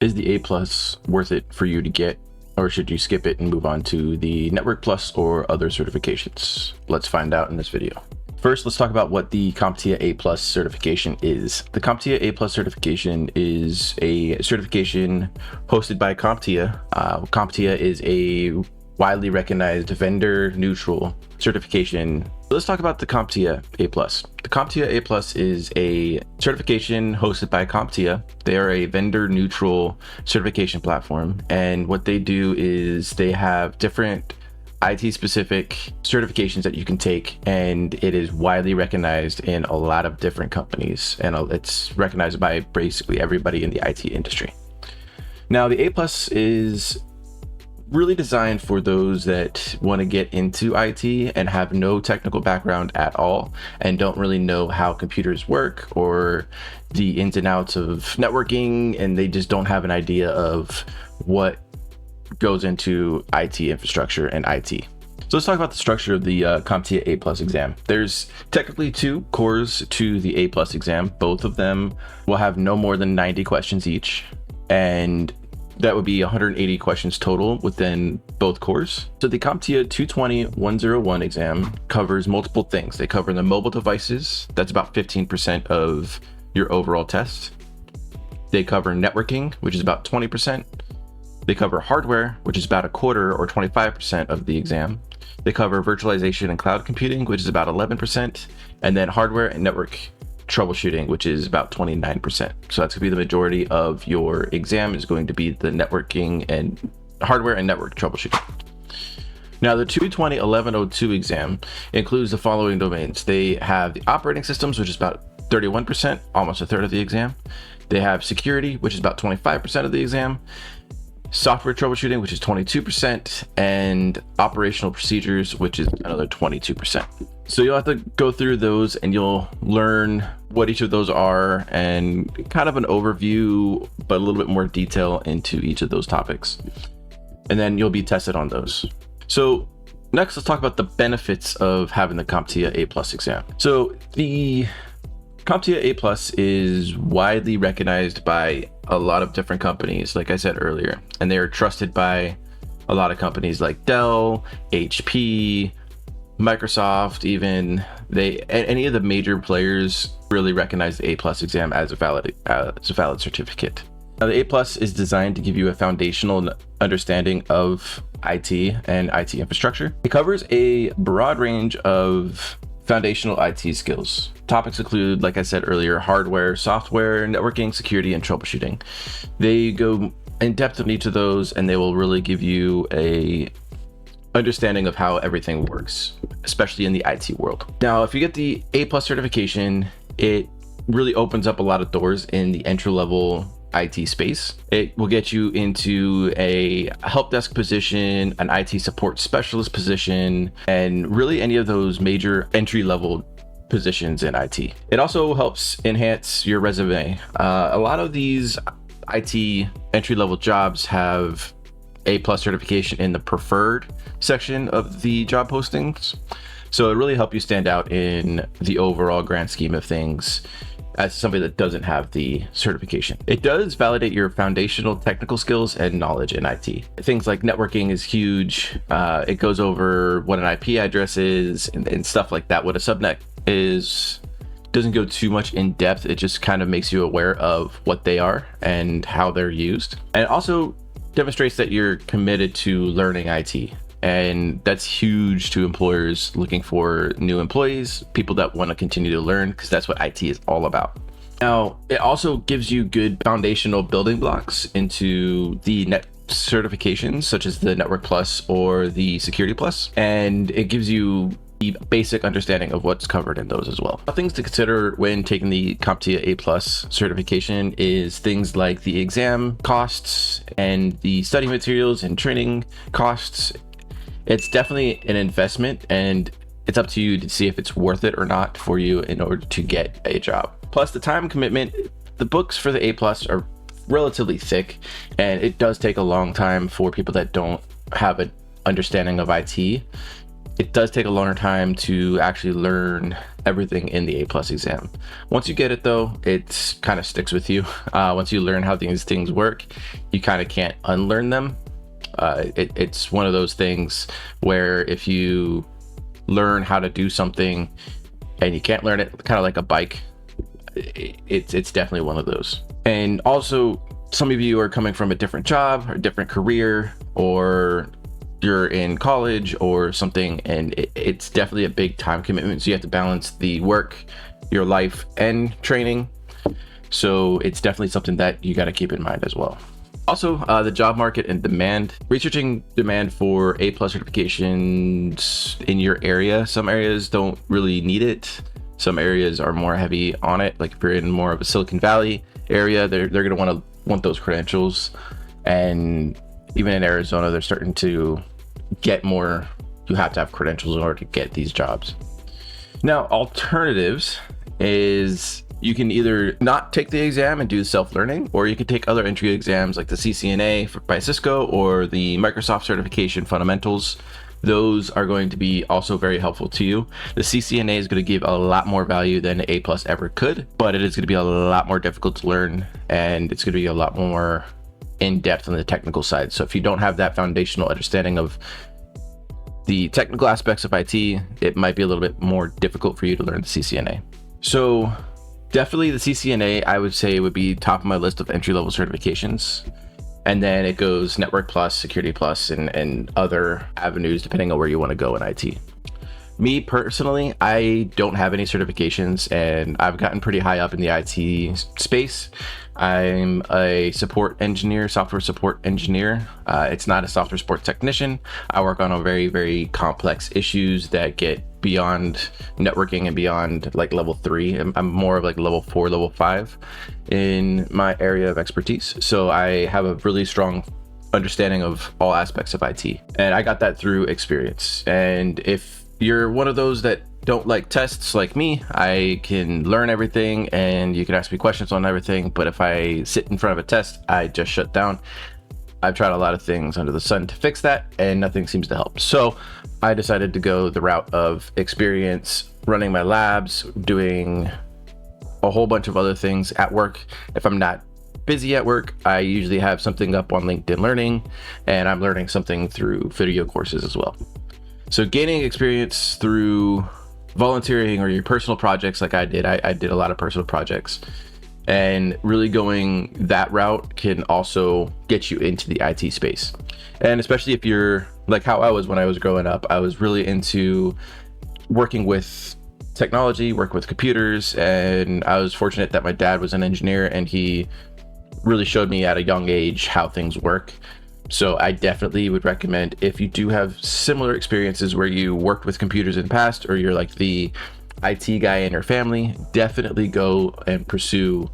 Is the A plus worth it for you to get, or should you skip it and move on to the Network Plus or other certifications? Let's find out in this video. First, let's talk about what the CompTIA A plus certification is. The CompTIA A plus certification is a certification hosted by CompTIA. CompTIA is a widely recognized vendor neutral certification. Let's talk about the CompTIA A plus. The CompTIA A plus is a certification hosted by CompTIA. They are a vendor neutral certification platform, and what they do is they have different IT specific certifications that you can take, and it is widely recognized in a lot of different companies, and it's recognized by basically everybody in the IT industry. Now, the A plus is really designed for those that want to get into IT and have no technical background at all and don't really know how computers work or the ins and outs of networking, and they just don't have an idea of what goes into IT infrastructure and IT. So let's talk about the structure of the CompTIA A plus exam. There's technically 2 cores to the A plus exam. Both of them will have no more than 90 questions each, and that would be 180 questions total within both cores. So the CompTIA 220-101 exam covers multiple things. They cover the mobile devices. That's about 15% of your overall test. They cover networking, which is about 20%. They cover hardware, which is about a quarter or 25% of the exam. They cover virtualization and cloud computing, which is about 11%. And then hardware and network troubleshooting, which is about 29%. So that's gonna be the majority of your exam, is going to be the networking and hardware and network troubleshooting. Now, the 220-1102 exam includes the following domains. They have the operating systems, which is about 31%, almost a third of the exam. They have security, which is about 25% of the exam. Software troubleshooting, which is 22%, and operational procedures, which is another 22%. So you'll have to go through those and you'll learn what each of those are and kind of an overview, but a little bit more detail into each of those topics. And then you'll be tested on those. So next, let's talk about the benefits of having the CompTIA A plus exam. So the CompTIA A plus is widely recognized by a lot of different companies, like I said earlier, and they are trusted by a lot of companies like Dell, HP, Microsoft, even any of the major players really recognize the A plus exam as a valid certificate. Now, the A plus is designed to give you a foundational understanding of IT and IT infrastructure. It covers a broad range of foundational IT skills. Topics include, like I said earlier, hardware, software, networking, security, and troubleshooting. They go in depth on each of those, and they will really give you a understanding of how everything works, especially in the IT world. Now, if you get the A plus certification, it really opens up a lot of doors in the entry-level IT space. It will get you into a help desk position, an IT support specialist position, and really any of those major entry-level positions in IT. It also helps enhance your resume. A lot of these IT entry-level jobs have A plus certification in the preferred section of the job postings. So it really helps you stand out in the overall grand scheme of things as somebody that doesn't have the certification. It does validate your foundational technical skills and knowledge in IT. Things like networking is huge. It goes over what an IP address is and stuff like that. What a subnet is doesn't go too much in depth. It just kind of makes you aware of what they are and how they're used. And it also demonstrates that you're committed to learning IT. And that's huge to employers looking for new employees, people that want to continue to learn, because that's what IT is all about. Now, it also gives you good foundational building blocks into the net certifications, such as the Network Plus or the Security Plus, and it gives you the basic understanding of what's covered in those as well. Things to consider when taking the CompTIA A plus certification is things like the exam costs and the study materials and training costs. It's definitely an investment, and it's up to you to see if it's worth it or not for you in order to get a job. Plus the time commitment. The books for the A plus are relatively thick, and it does take a long time for people that don't have an understanding of IT. it does take a longer time to actually learn everything in the A+ exam. Once you get it though, it kind of sticks with you. Once you learn how these things work, you kind of can't unlearn them. It's one of those things where if you learn how to do something and you can't learn it, kind of like a bike, it's definitely one of those. And also, some of you are coming from a different job or different career, or you're in college or something, and it's definitely a big time commitment. So you have to balance the work, your life, and training. So it's definitely something that you got to keep in mind as well. Also, the job market and demand. Researching demand for A+ certifications in your area. Some areas don't really need it. Some areas are more heavy on it. Like if you're in more of a Silicon Valley area, they're going to want those credentials. And even in Arizona, they're starting to get more. You have to have credentials in order to get these jobs. Now, alternatives is you can either not take the exam and do self-learning, or you can take other entry exams like the CCNA by Cisco or the Microsoft Certification Fundamentals. Those are going to be also very helpful to you. The CCNA is going to give a lot more value than A+ ever could, but it is going to be a lot more difficult to learn, and it's going to be a lot more in depth on the technical side. So if you don't have that foundational understanding of the technical aspects of IT, it might be a little bit more difficult for you to learn the CCNA. So definitely the CCNA, I would say, would be top of my list of entry-level certifications. And then it goes Network Plus, Security Plus, and other avenues depending on where you want to go in IT. Me personally, I don't have any certifications, and I've gotten pretty high up in the IT space. I'm a support engineer, software support engineer. It's not a software support technician. I work on a very, very complex issues that get beyond networking and beyond like level 3. I'm more of like level 4, level 5 in my area of expertise. So I have a really strong understanding of all aspects of IT, and I got that through experience. And if you're one of those that don't like tests like me, I can learn everything and you can ask me questions on everything, but if I sit in front of a test, I just shut down. I've tried a lot of things under the sun to fix that, and nothing seems to help. So I decided to go the route of experience, running my labs, doing a whole bunch of other things at work. If I'm not busy at work, I usually have something up on LinkedIn Learning, and I'm learning something through video courses as well. So gaining experience through volunteering or your personal projects like I did. I did a lot of personal projects, and really going that route can also get you into the IT space. And especially if you're like how I was when I was growing up, I was really into working with technology, working with computers, and I was fortunate that my dad was an engineer and he really showed me at a young age how things work. So I definitely would recommend, if you do have similar experiences where you worked with computers in the past, or you're like the IT guy in your family, definitely go and pursue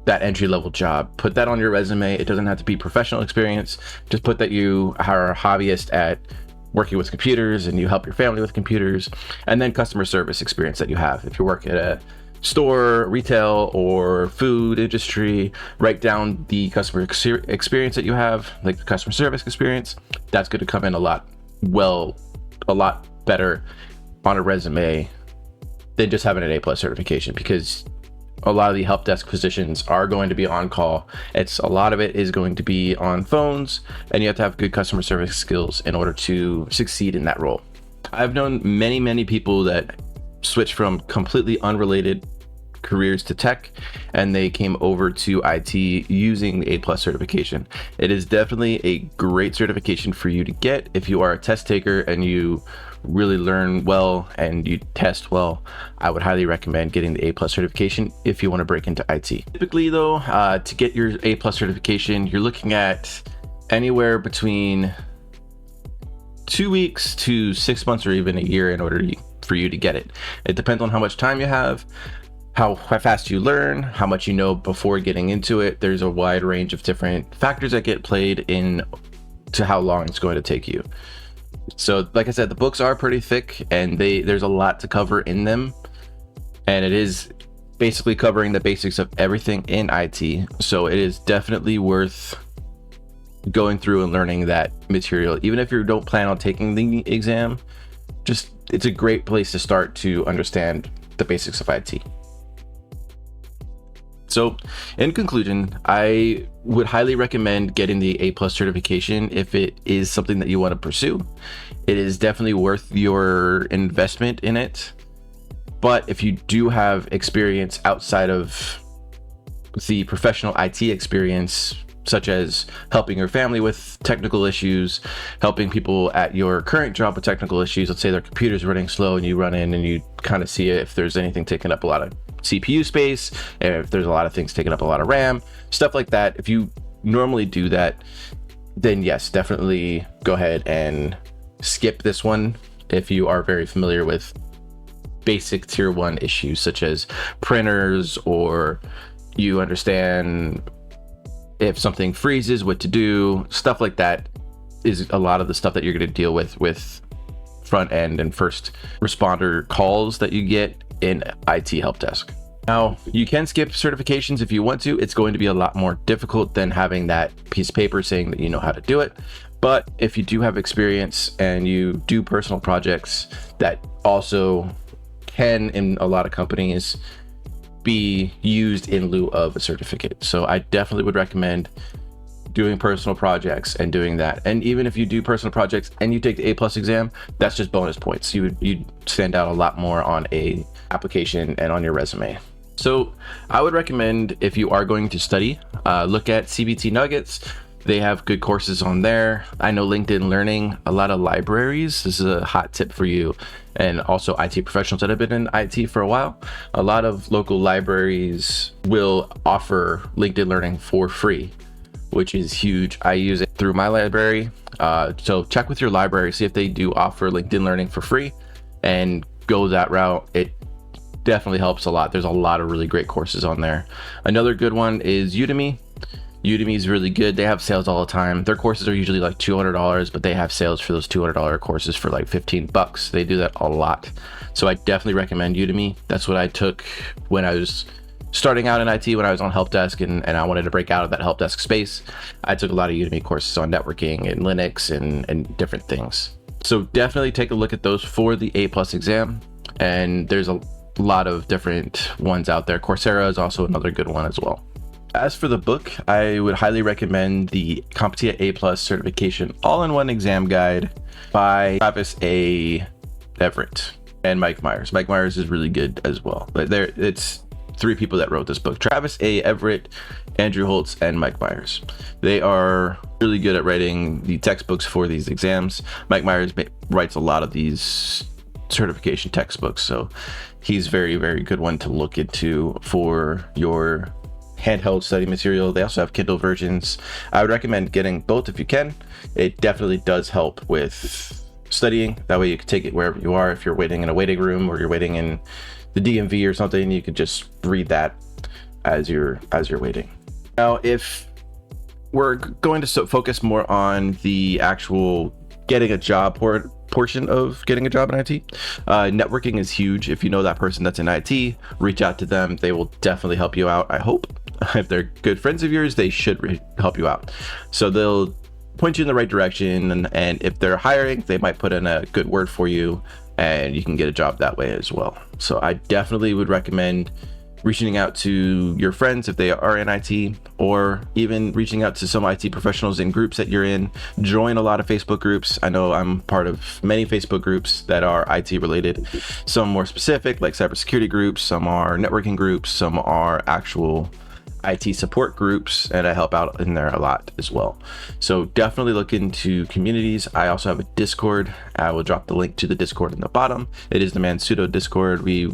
that entry-level job. Put that on your resume. It doesn't have to be professional experience. Just put that you are a hobbyist at working with computers and you help your family with computers, and then customer service experience that you have. If you work at a store, retail, or food industry, write down the customer experience that you have, like the customer service experience. That's going to come in a lot better on a resume than just having an A+ certification, because a lot of the help desk positions are going to be on call. A lot of it is going to be on phones, and you have to have good customer service skills in order to succeed in that role. I've known many people that switched from completely unrelated careers to tech, and they came over to IT using the A+ certification. It is definitely a great certification for you to get if you are a test taker and you really learn well and you test well. I would highly recommend getting the A+ certification if you want to break into IT. Typically though, to get your A+ certification, you're looking at anywhere between 2 weeks to 6 months or even a year in order for you to get it. It depends on how much time you have, how fast you learn, how much you know before getting into it. There's a wide range of different factors that get played in to how long it's going to take you. So like I said, the books are pretty thick, and there's a lot to cover in them, and it is basically covering the basics of everything in IT. So it is definitely worth going through and learning that material. Even if you don't plan on taking the exam, it's a great place to start to understand the basics of IT. So in conclusion, I would highly recommend getting the A+ certification if it is something that you want to pursue. It is definitely worth your investment in it. But if you do have experience outside of the professional IT experience, such as helping your family with technical issues, helping people at your current job with technical issues, let's say their computer's running slow and you run in and you kind of see if there's anything taking up a lot of CPU space, and if there's a lot of things taking up a lot of RAM, stuff like that. If you normally do that, then yes, definitely go ahead and skip this one if you are very familiar with basic tier 1 issues such as printers, or you understand if something freezes, what to do. Stuff like that is a lot of the stuff that you're going to deal with front end and first responder calls that you get in IT help desk. Now, you can skip certifications if you want to. It's going to be a lot more difficult than having that piece of paper saying that you know how to do it. But if you do have experience and you do personal projects that also can, in a lot of companies, be used in lieu of a certificate. So I definitely would recommend doing personal projects and doing that. And even if you do personal projects and you take the A+ exam, that's just bonus points. You'd stand out a lot more on a application and on your resume. So I would recommend, if you are going to study, look at CBT Nuggets. They have good courses on there. I know LinkedIn Learning, a lot of libraries. This is a hot tip for you. And also IT professionals that have been in IT for a while. A lot of local libraries will offer LinkedIn Learning for free, which is huge. I use it through my library. So check with your library, see if they do offer LinkedIn Learning for free, and go that route. It definitely helps a lot. There's a lot of really great courses on there. Another good one is Udemy. Udemy is really good. They have sales all the time. Their courses are usually like $200, but they have sales for those $200 courses for like $15. They do that a lot. So I definitely recommend Udemy. That's what I took when I was starting out in IT, when I was on help desk and I wanted to break out of that help desk space. I took a lot of Udemy courses on networking and Linux and different things. So definitely take a look at those for the A+ exam. And there's a lot of different ones out there. Coursera is also another good one as well. As for the book, I would highly recommend the CompTIA A+ certification all-in-one exam guide by Travis A. Everett and Mike Myers. Mike Myers is really good as well. But it's 3 people that wrote this book: Travis A. Everett, Andrew Holtz, and Mike Myers. They are really good at writing the textbooks for these exams. Mike Myers writes a lot of these certification textbooks, so he's very, very good one to look into for your handheld study material. They also have Kindle versions. I would recommend getting both if you can. It definitely does help with studying. That way you can take it wherever you are. If you're waiting in a waiting room or you're waiting in the DMV or something, you could just read that as you're waiting. Now, if we're going to focus more on the actual getting a job portion of getting a job in IT, networking is huge. If you know that person that's in IT, reach out to them. They will definitely help you out, I hope. If they're good friends of yours, they should help you out. So they'll point you in the right direction, and if they're hiring, they might put in a good word for you, and you can get a job that way as well. So I definitely would recommend reaching out to your friends if they are in IT, or even reaching out to some IT professionals in groups that you're in. Join a lot of Facebook groups. I know I'm part of many Facebook groups that are IT related. Some more specific, like cybersecurity groups, some are networking groups, some are actual IT support groups, and I help out in there a lot as well. So definitely look into communities. I also have a Discord. I will drop the link to the Discord in the bottom. It is the Mansudo Discord. We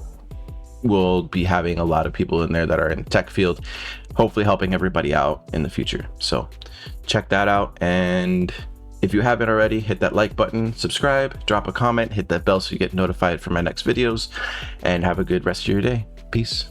will be having a lot of people in there that are in the tech field, hopefully helping everybody out in the future. So check that out. And if you haven't already, hit that like button, subscribe, drop a comment, hit that bell so you get notified for my next videos, and have a good rest of your day. Peace.